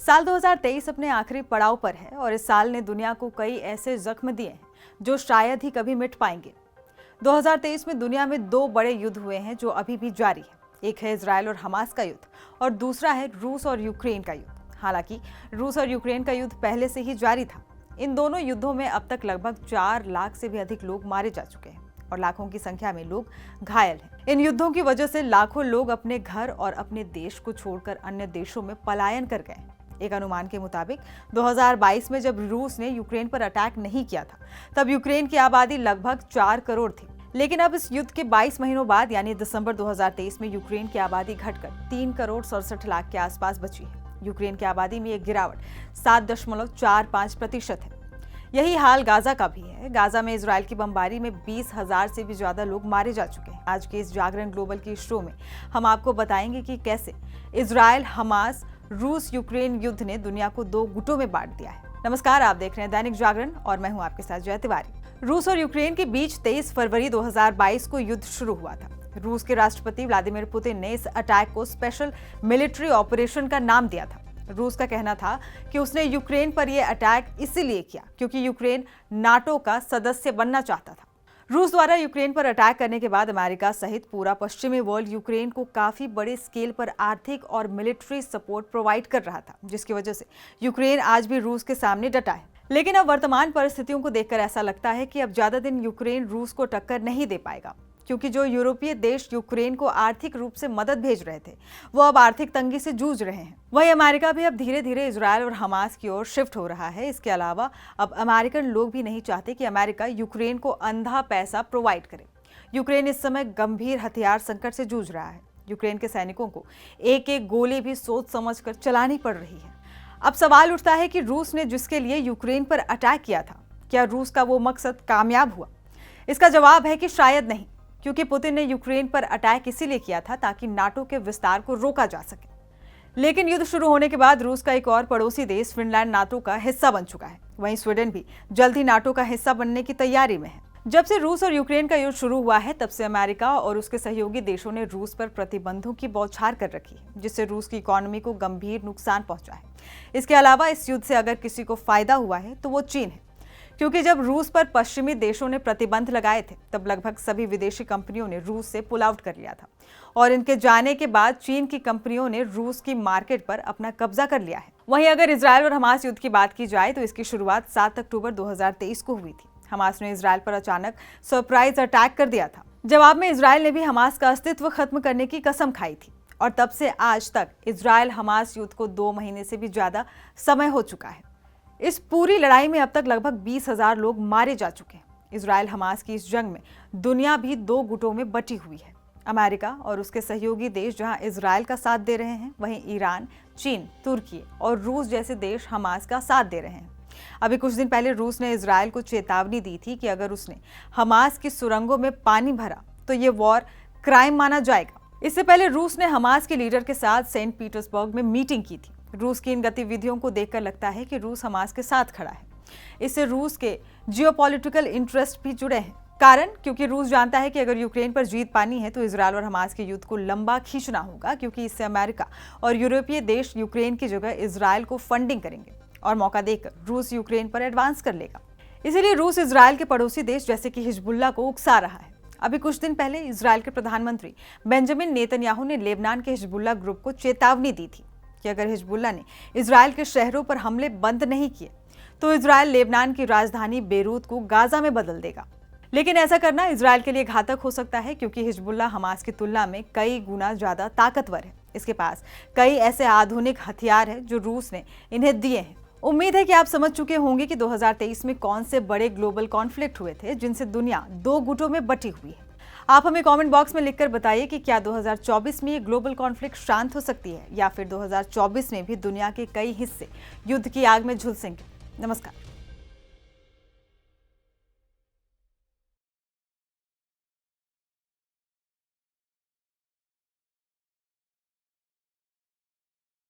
साल 2023 अपने आखिरी पड़ाव पर है और इस साल ने दुनिया को कई ऐसे जख्म दिए हैं जो शायद ही कभी मिट पाएंगे। 2023 में दुनिया में दो बड़े युद्ध हुए हैं जो अभी भी जारी है। एक है इजराइल और हमास का युद्ध और दूसरा है रूस और यूक्रेन का युद्ध। हालांकि रूस और यूक्रेन का युद्ध पहले से ही जारी था। इन दोनों युद्धों में अब तक लगभग 4 लाख से भी अधिक लोग मारे जा चुके हैं और लाखों की संख्या में लोग घायल हैं। इन युद्धों की वजह से लाखों लोग अपने घर और अपने देश को छोड़कर अन्य देशों में पलायन कर गए। एक अनुमान के मुताबिक 2022 में जब रूस ने यूक्रेन पर अटैक नहीं किया था, तब यूक्रेन की आबादी लगभग 4 करोड़ थी। लेकिन अब इस युद्ध के 22 महीनों बाद यानी दिसंबर 2023 में यूक्रेन की आबादी घटकर 3 करोड़ 67 लाख के आसपास बची है। यूक्रेन की आबादी में एक गिरावट 7.45% है। यही हाल गाजा का भी है। गाजा में इजराइल की बमबारी में 20,000 से भी ज्यादा लोग मारे जा चुके हैं। आज के इस जागरण ग्लोबल की शो में हम आपको बताएंगे कि कैसे इजराइल, हमास, रूस यूक्रेन युद्ध ने दुनिया को दो गुटों में बांट दिया है। नमस्कार, आप देख रहे हैं दैनिक जागरण और मैं हूं आपके साथ जय तिवारी। रूस और यूक्रेन के बीच 23 फरवरी 2022 को युद्ध शुरू हुआ था। रूस के राष्ट्रपति व्लादिमीर पुतिन ने इस अटैक को स्पेशल मिलिट्री ऑपरेशन का नाम दिया था। रूस का कहना था कि उसने यूक्रेन पर यह अटैक इसीलिए किया क्योंकि यूक्रेन नाटो का सदस्य बनना चाहता था। रूस द्वारा यूक्रेन पर अटैक करने के बाद अमेरिका सहित पूरा पश्चिमी वर्ल्ड यूक्रेन को काफी बड़े स्केल पर आर्थिक और मिलिट्री सपोर्ट प्रोवाइड कर रहा था, जिसकी वजह से यूक्रेन आज भी रूस के सामने डटा है। लेकिन अब वर्तमान परिस्थितियों को देखकर ऐसा लगता है कि अब ज्यादा दिन यूक्रेन रूस को टक्कर नहीं दे पाएगा, क्योंकि जो यूरोपीय देश यूक्रेन को आर्थिक रूप से मदद भेज रहे थे वो अब आर्थिक तंगी से जूझ रहे हैं। वहीं अमेरिका भी अब धीरे धीरे इजराइल और हमास की ओर शिफ्ट हो रहा है। इसके अलावा अब अमेरिकन लोग भी नहीं चाहते कि अमेरिका यूक्रेन को अंधा पैसा प्रोवाइड करे। यूक्रेन इस समय गंभीर हथियार संकट से जूझ रहा है। यूक्रेन के सैनिकों को एक एक गोली भी सोच समझ कर चलानी पड़ रही है। अब सवाल उठता है कि रूस ने जिसके लिए यूक्रेन पर अटैक किया था, क्या रूस का वो मकसद कामयाब हुआ? इसका जवाब है कि शायद नहीं, क्योंकि पुतिन ने यूक्रेन पर अटैक इसीलिए किया था ताकि नाटो के विस्तार को रोका जा सके। लेकिन युद्ध शुरू होने के बाद रूस का एक और पड़ोसी देश फिनलैंड नाटो का हिस्सा बन चुका है। वहीं स्वीडन भी जल्द ही नाटो का हिस्सा बनने की तैयारी में है। जब से रूस और यूक्रेन का युद्ध शुरू हुआ है, तब से अमेरिका और उसके सहयोगी देशों ने रूस पर प्रतिबंधों की बौछार कर रखी है, जिससे रूस की इकोनॉमी को गंभीर नुकसान पहुंचा है। इसके अलावा इस युद्ध से अगर किसी को फायदा हुआ है तो वो चीन है, क्योंकि जब रूस पर पश्चिमी देशों ने प्रतिबंध लगाए थे तब लगभग सभी विदेशी कंपनियों ने रूस से पुल आउट कर लिया था और इनके जाने के बाद चीन की कंपनियों ने रूस की मार्केट पर अपना कब्जा कर लिया है। वहीं अगर इजराइल और हमास युद्ध की बात की जाए तो इसकी शुरुआत 7 अक्टूबर 2023 को हुई थी। हमास ने इजराइल पर अचानक सरप्राइज अटैक कर दिया था। जवाब में इजराइल ने भी हमास का अस्तित्व खत्म करने की कसम खाई थी और तब से आज तक इजराइल हमास युद्ध को 2 महीने से भी ज्यादा समय हो चुका है। इस पूरी लड़ाई में अब तक लगभग 20,000 लोग मारे जा चुके हैं। इजराइल हमास की इस जंग में दुनिया भी 2 गुटों में बटी हुई है। अमेरिका और उसके सहयोगी देश जहां इजराइल का साथ दे रहे हैं, वहीं ईरान, चीन, तुर्की और रूस जैसे देश हमास का साथ दे रहे हैं। अभी कुछ दिन पहले रूस ने इजराइल को चेतावनी दी थी कि अगर उसने हमास की सुरंगों में पानी भरा तो ये वॉर क्राइम माना जाएगा। इससे पहले रूस ने हमास के लीडर के साथ सेंट पीटर्सबर्ग में मीटिंग की थी। रूस की इन गतिविधियों को देखकर लगता है कि रूस हमास के साथ खड़ा है। इससे रूस के जियोपॉलिटिकल इंटरेस्ट भी जुड़े हैं। कारण क्योंकि रूस जानता है कि अगर यूक्रेन पर जीत पानी है तो इजराइल और हमास के युद्ध को लंबा खींचना होगा, क्योंकि इससे अमेरिका और यूरोपीय देश यूक्रेन की जगह इजराइल को फंडिंग करेंगे और मौका देकर रूस यूक्रेन पर एडवांस कर लेगा। इसीलिए रूस इजराइल के पड़ोसी देश जैसे कि हिजबुल्लाह को उकसा रहा है। अभी कुछ दिन पहले इजराइल के प्रधानमंत्री बेंजामिन नेतन्याहू ने लेबनान के हिजबुल्लाह ग्रुप को चेतावनी दी थी कि अगर हिजबुल्लाह ने इजराइल के शहरों पर हमले बंद नहीं किए तो इजराइल लेबनान की राजधानी बेरूत को गाजा में बदल देगा। लेकिन ऐसा करना इजराइल के लिए घातक हो सकता है, क्योंकि हिजबुल्लाह हमास की तुलना में कई गुना ज्यादा ताकतवर है। इसके पास कई ऐसे आधुनिक हथियार हैं जो रूस ने इन्हें दिए हैं। उम्मीद है कि आप समझ चुके होंगे कि 2023 में कौन से बड़े ग्लोबल कॉन्फ्लिक्ट हुए थे जिनसे दुनिया 2 गुटों में बटी हुई है। आप हमें कमेंट बॉक्स में लिखकर बताइए कि क्या 2024 में ये ग्लोबल कॉन्फ्लिक्ट शांत हो सकती है या फिर 2024 में भी दुनिया के कई हिस्से युद्ध की आग में झुलसेंगे। नमस्कार।